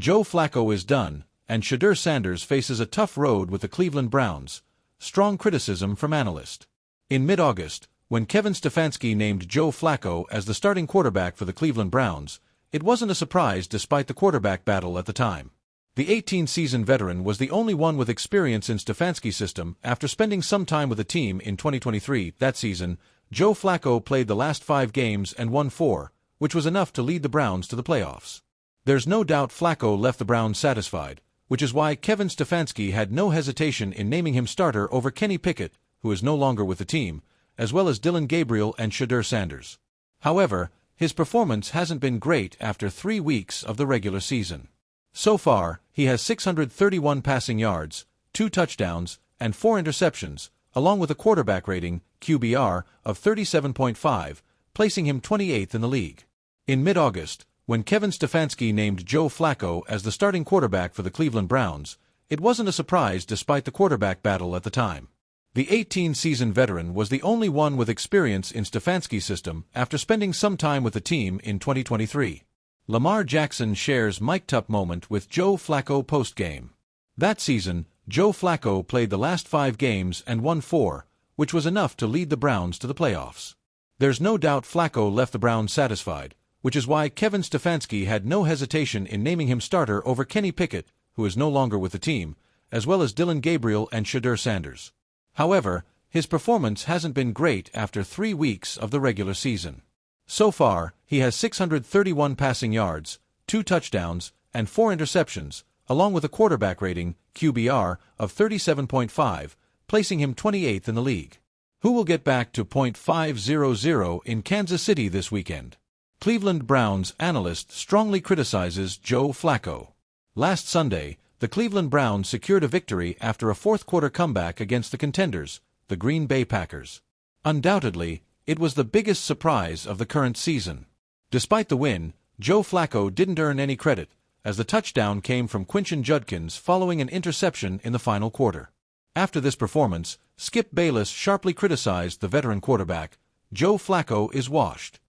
Joe Flacco is done, and Shedeur Sanders faces a tough road with the Cleveland Browns. Strong criticism from analysts. In mid-August, when Kevin Stefanski named Joe Flacco as the starting quarterback for the Cleveland Browns, it wasn't a surprise despite the quarterback battle at the time. The 18-season veteran was the only one with experience in Stefanski's system after spending some time with the team in 2023. That season, Joe Flacco played the last 5 games and won 4, which was enough to lead the Browns to the playoffs. There's no doubt Flacco left the Browns satisfied, which is why Kevin Stefanski had no hesitation in naming him starter over Kenny Pickett, who is no longer with the team, as well as Dillon Gabriel and Shedeur Sanders. However, his performance hasn't been great after 3 weeks of the regular season. So far, he has 631 passing yards, 2 touchdowns, and 4 interceptions, along with a quarterback rating, QBR, of 37.5, placing him 28th in the league. In mid-August, when Kevin Stefanski named Joe Flacco as the starting quarterback for the Cleveland Browns, it wasn't a surprise despite the quarterback battle at the time. The 18-season veteran was the only one with experience in Stefanski's system after spending some time with the team in 2023. Lamar Jackson shares mic'd-up moment with Joe Flacco post-game. That season, Joe Flacco played the last 5 games and won 4, which was enough to lead the Browns to the playoffs. There's no doubt Flacco left the Browns satisfied, which is why Kevin Stefanski had no hesitation in naming him starter over Kenny Pickett, who is no longer with the team, as well as Dillon Gabriel and Shedeur Sanders. However, his performance hasn't been great after 3 weeks of the regular season. So far, he has 631 passing yards, 2 touchdowns, and 4 interceptions, along with a quarterback rating, QBR, of 37.5, placing him 28th in the league. Who will get back to .500 in Kansas City this weekend? Cleveland Browns analyst strongly criticizes Joe Flacco. Last Sunday, the Cleveland Browns secured a victory after a fourth-quarter comeback against the contenders, the Green Bay Packers. Undoubtedly, it was the biggest surprise of the current season. Despite the win, Joe Flacco didn't earn any credit, as the touchdown came from Quinton Judkins following an interception in the final quarter. After this performance, Skip Bayless sharply criticized the veteran quarterback. Joe Flacco is washed.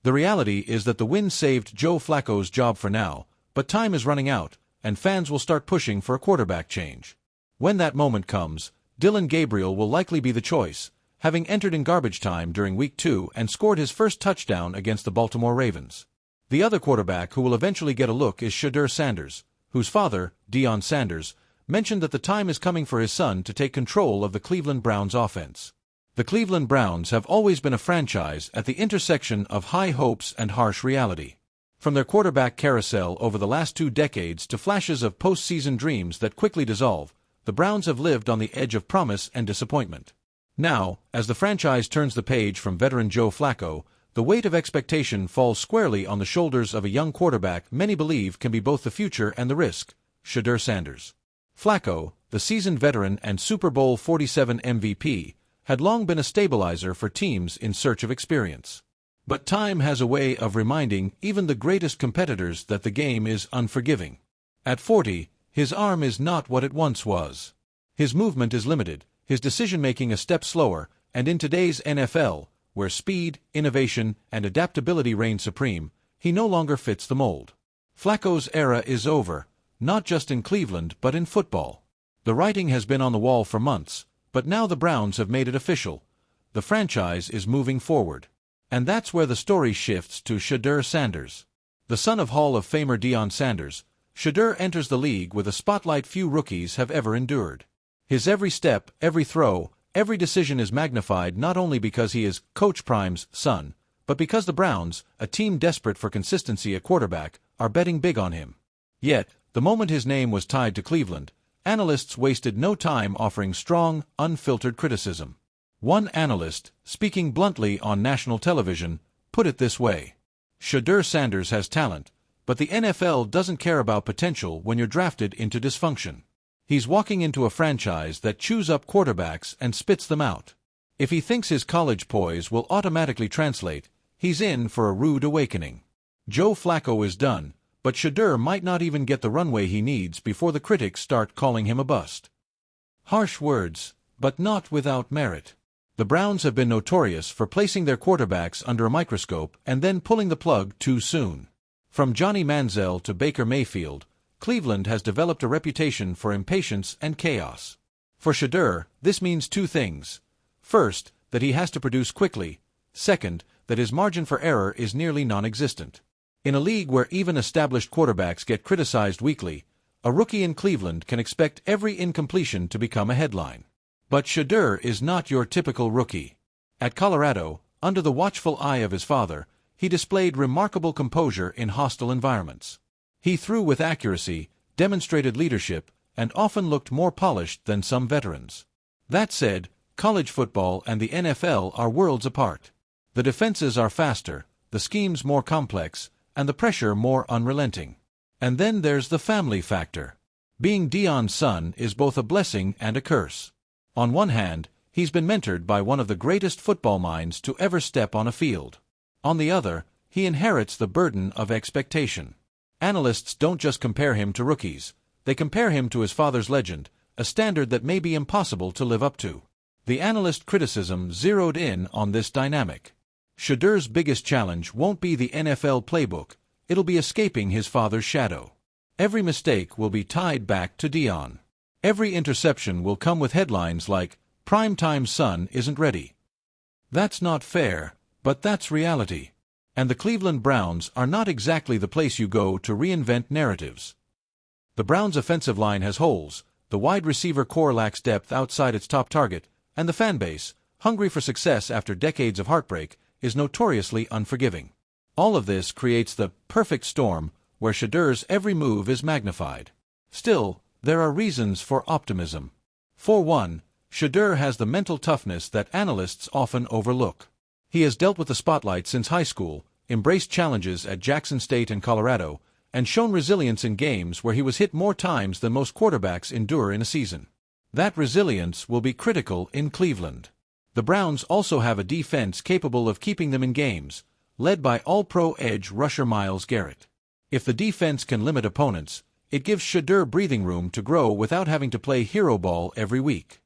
The reality is that the win saved Joe Flacco's job for now, but time is running out, and fans will start pushing for a quarterback change. When that moment comes, Dillon Gabriel will likely be the choice, having entered in garbage time during Week 2 and scored his first touchdown against the Baltimore Ravens. The other quarterback who will eventually get a look is Shedeur Sanders, whose father, Deion Sanders, mentioned that the time is coming for his son to take control of the Cleveland Browns offense. The Cleveland Browns have always been a franchise at the intersection of high hopes and harsh reality. From their quarterback carousel over the last 2 decades to flashes of postseason dreams that quickly dissolve, the Browns have lived on the edge of promise and disappointment. Now, as the franchise turns the page from veteran Joe Flacco, the weight of expectation falls squarely on the shoulders of a young quarterback many believe can be both the future and the risk, Shedeur Sanders. Flacco, the seasoned veteran and Super Bowl 47 MVP, had long been a stabilizer for teams in search of experience. But time has a way of reminding even the greatest competitors that the game is unforgiving. At 40, his arm is not what it once was. His movement is limited, his decision-making a step slower, and in today's NFL, where speed, innovation, and adaptability reign supreme, he no longer fits the mold. Flacco's era is over, not just in Cleveland but in football. The writing has been on the wall for months, but now the Browns have made it official. The franchise is moving forward. And that's where the story shifts to Shedeur Sanders. The son of Hall of Famer Deion Sanders, Shedeur enters the league with a spotlight few rookies have ever endured. His every step, every throw, every decision is magnified not only because he is Coach Prime's son, but because the Browns, a team desperate for consistency at quarterback, are betting big on him. Yet, the moment his name was tied to Cleveland, analysts wasted no time offering strong, unfiltered criticism. One analyst, speaking bluntly on national television, put it this way: Shedeur Sanders has talent, but the NFL doesn't care about potential when you're drafted into dysfunction. He's walking into a franchise that chews up quarterbacks and spits them out. If he thinks his college poise will automatically translate, he's in for a rude awakening. Joe Flacco is done, but Shedeur might not even get the runway he needs before the critics start calling him a bust. Harsh words, but not without merit. The Browns have been notorious for placing their quarterbacks under a microscope and then pulling the plug too soon. From Johnny Manziel to Baker Mayfield, Cleveland has developed a reputation for impatience and chaos. For Shedeur, this means two things. First, that he has to produce quickly. Second, that his margin for error is nearly non-existent. In a league where even established quarterbacks get criticized weekly, a rookie in Cleveland can expect every incompletion to become a headline. But Shedeur is not your typical rookie. At Colorado, under the watchful eye of his father, he displayed remarkable composure in hostile environments. He threw with accuracy, demonstrated leadership, and often looked more polished than some veterans. That said, college football and the NFL are worlds apart. The defenses are faster, the schemes more complex, and the pressure more unrelenting. And then there's the family factor. Being Deion's son is both a blessing and a curse. On one hand, he's been mentored by one of the greatest football minds to ever step on a field. On the other, he inherits the burden of expectation. Analysts don't just compare him to rookies, they compare him to his father's legend, a standard that may be impossible to live up to. The analyst criticism zeroed in on this dynamic. Shedeur's biggest challenge won't be the NFL playbook, it'll be escaping his father's shadow. Every mistake will be tied back to Deion. Every interception will come with headlines like, "Primetime son isn't ready." That's not fair, but that's reality. And the Cleveland Browns are not exactly the place you go to reinvent narratives. The Browns' offensive line has holes, the wide receiver core lacks depth outside its top target, and the fanbase, hungry for success after decades of heartbreak, is notoriously unforgiving. All of this creates the perfect storm where Shedeur's every move is magnified. Still, there are reasons for optimism. For one, Shedeur has the mental toughness that analysts often overlook. He has dealt with the spotlight since high school, embraced challenges at Jackson State and Colorado, and shown resilience in games where he was hit more times than most quarterbacks endure in a season. That resilience will be critical in Cleveland. The Browns also have a defense capable of keeping them in games, led by all-pro edge rusher Myles Garrett. If the defense can limit opponents, it gives Shedeur breathing room to grow without having to play hero ball every week.